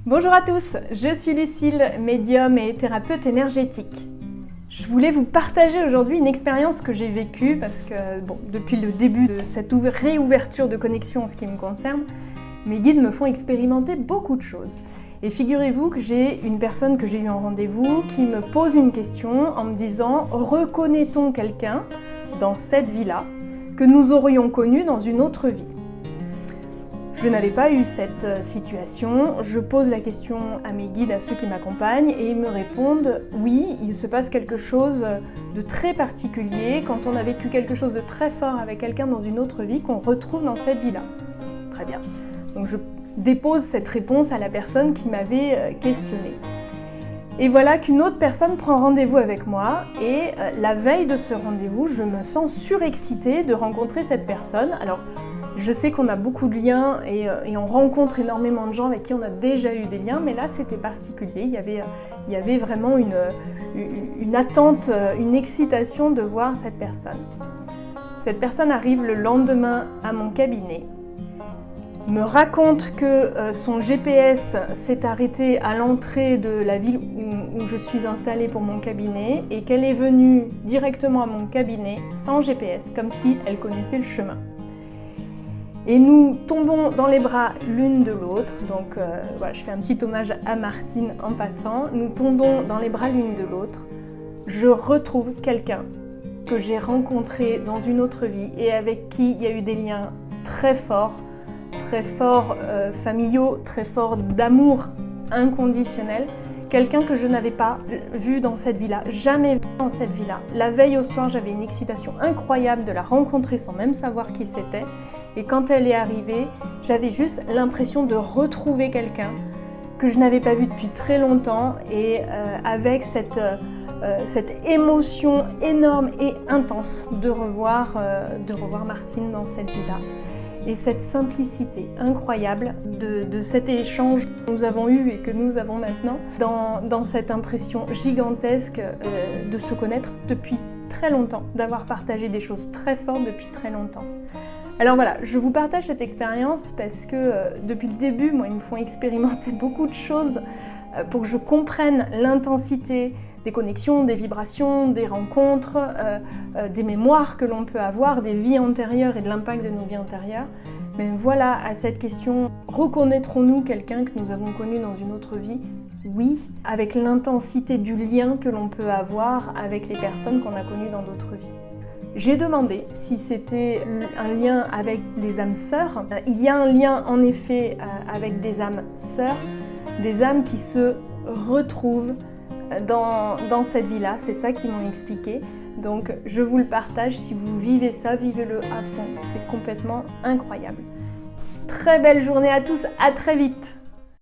Bonjour à tous, je suis Lucille, médium et thérapeute énergétique. Je voulais vous partager aujourd'hui une expérience que j'ai vécue parce que depuis le début de cette réouverture de connexion en ce qui me concerne, mes guides me font expérimenter beaucoup de choses. Et figurez-vous que j'ai une personne que j'ai eue en rendez-vous qui me pose une question en me disant « Reconnaît-on quelqu'un dans cette vie-là que nous aurions connu dans une autre vie ?» Je n'avais pas eu cette situation, je pose la question à mes guides, à ceux qui m'accompagnent, et ils me répondent « Oui, il se passe quelque chose de très particulier quand on a vécu quelque chose de très fort avec quelqu'un dans une autre vie qu'on retrouve dans cette vie-là. » Très bien. Donc je dépose cette réponse à la personne qui m'avait questionnée. Et voilà qu'une autre personne prend rendez-vous avec moi et la veille de ce rendez-vous, je me sens surexcitée de rencontrer cette personne. Alors, je sais qu'on a beaucoup de liens et on rencontre énormément de gens avec qui on a déjà eu des liens, mais là c'était particulier. Il y avait vraiment une attente, une excitation de voir cette personne. Cette personne arrive le lendemain à mon cabinet, me raconte que son GPS s'est arrêté à l'entrée de la ville où je suis installée pour mon cabinet et qu'elle est venue directement à mon cabinet sans GPS, comme si elle connaissait le chemin. Et nous tombons dans les bras l'une de l'autre, donc voilà, je fais un petit hommage à Martine en passant, nous tombons dans les bras l'une de l'autre, je retrouve quelqu'un que j'ai rencontré dans une autre vie et avec qui il y a eu des liens très forts familiaux, très forts d'amour inconditionnel, quelqu'un que je n'avais pas vu dans cette vie-là, jamais vu dans cette vie-là. La veille au soir, j'avais une excitation incroyable de la rencontrer sans même savoir qui c'était. Et quand elle est arrivée, j'avais juste l'impression de retrouver quelqu'un que je n'avais pas vu depuis très longtemps et avec cette émotion énorme et intense de revoir Martine dans cette vie-là. Et cette simplicité incroyable de cet échange que nous avons eu et que nous avons maintenant, dans cette impression gigantesque de se connaître depuis très longtemps, d'avoir partagé des choses très fortes depuis très longtemps. Alors voilà, je vous partage cette expérience parce que depuis le début, moi, ils me font expérimenter beaucoup de choses pour que je comprenne l'intensité des connexions, des vibrations, des rencontres, des mémoires que l'on peut avoir, des vies antérieures et de l'impact de nos vies antérieures. Mais voilà, à cette question, reconnaîtrons-nous quelqu'un que nous avons connu dans une autre vie ? Oui, avec l'intensité du lien que l'on peut avoir avec les personnes qu'on a connues dans d'autres vies. J'ai demandé si c'était un lien avec les âmes sœurs. Il y a un lien en effet avec des âmes sœurs, des âmes qui se retrouvent dans cette vie-là, c'est ça qu'ils m'ont expliqué. Donc je vous le partage, si vous vivez ça, vivez-le à fond, c'est complètement incroyable. Très belle journée à tous, à très vite!